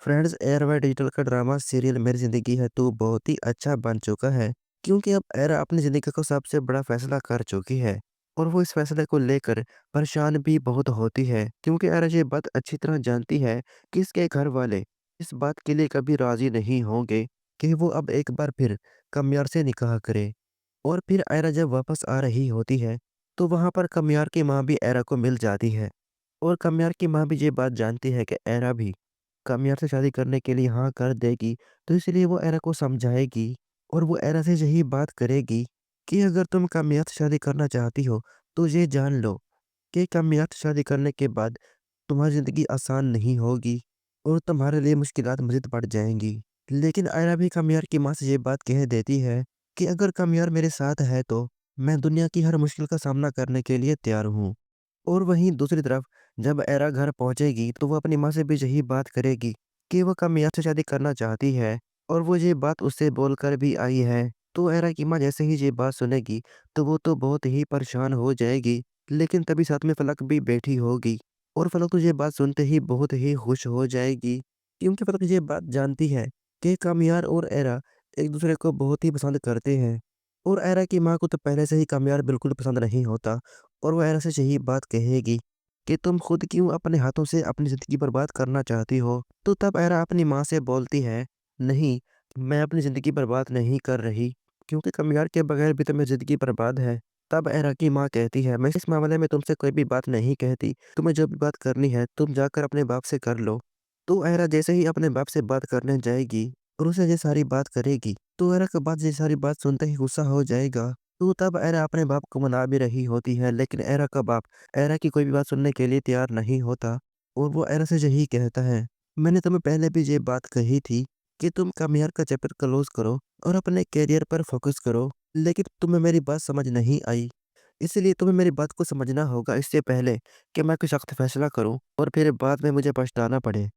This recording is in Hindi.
फ्रेंड्स एयरवाई डिजिटल का ड्रामा सीरियल मेरी ज़िंदगी है तो बहुत ही अच्छा बन चुका है, क्योंकि अब एरा अपनी ज़िंदगी का सबसे बड़ा फैसला कर चुकी है और वो इस फैसले को लेकर परेशान भी बहुत होती है, क्योंकि एरा ये बात अच्छी तरह जानती है कि इसके घर वाले इस बात के लिए कभी राज़ी नहीं होंगे कि वो अब एक बार फिर कमियार से निकाह करे। और फिर एरा जब वापस आ रही होती है, तो वहाँ पर कमियार की माँ भी एरा को मिल जाती है और कमियार की माँ भी ये बात जानती है कि एरा भी कामयाब से शादी करने के लिए हाँ कर देगी, तो इसलिए वो एरा को समझाएगी और वो एरा से यही बात करेगी कि अगर तुम कामयाब से शादी करना चाहती हो, तो ये जान लो कि कामयाब से शादी करने के बाद तुम्हारी ज़िंदगी आसान नहीं होगी और तुम्हारे लिए मुश्किलात मज़ीद बढ़ जाएँगी। लेकिन एरा भी कामयार की माँ से ये बात कह देती है कि अगर कामयार मेरे साथ है, तो मैं दुनिया की हर मुश्किल का सामना करने के लिए तैयार हूँ। और वहीं दूसरी तरफ जब एरा घर पहुँचेगी, तो वो अपनी माँ से भी यही बात करेगी कि वो कामयाब से शादी करना चाहती है और वो ये बात उससे बोलकर भी आई है। तो एरा की माँ जैसे ही ये बात सुनेगी, तो वो तो बहुत ही परेशान हो जाएगी, लेकिन तभी साथ में फलक भी बैठी होगी और फलक तो ये बात सुनते ही बहुत ही खुश हो जाएगी, क्योंकि फलक ये बात जानती है कि कामयार और एरा एक-दूसरे को बहुत ही पसंद करते हैं और एरा की माँ को तो पहले से ही कामयार बिल्कुल पसंद नहीं होता। और वो एरा से यही बात कहेगी कि तुम खुद क्यों अपने हाथों से अपनी ज़िंदगी बर्बाद करना चाहती हो? तो तब एरा अपनी माँ से बोलती है, नहीं, मैं अपनी ज़िंदगी बर्बाद नहीं कर रही, क्योंकि कमियार के बगैर भी तो मेरी ज़िंदगी बर्बाद है। तब एरा की माँ कहती है, मैं इस मामले में तुमसे कोई भी बात नहीं कहती, तुम्हें जो भी बात करनी है, तुम जाकर अपने बाप से कर लो। तो एरा जैसे ही अपने बाप से बात करने जाएगी और उसे ये सारी बात करेगी, तो एरा का बाप ये सारी बात सुनते ही गुस्सा हो जाएगा। तो तब एरा अपने बाप को मना भी रही होती है, लेकिन एरा का बाप एरा की कोई भी बात सुनने के लिए तैयार नहीं होता और वो एरा से यही कहता है, मैंने तुम्हें पहले भी ये बात कही थी कि तुम कमियार का चैप्टर क्लोज़ करो और अपने करियर पर फ़ोकस करो, लेकिन तुम्हें मेरी बात समझ नहीं आई। इसलिए तुम्हें मेरी बात को समझना होगा इससे पहले कि मैं कोई सख्त फ़ैसला करूँ और फिर बाद में मुझे पछताना पड़े।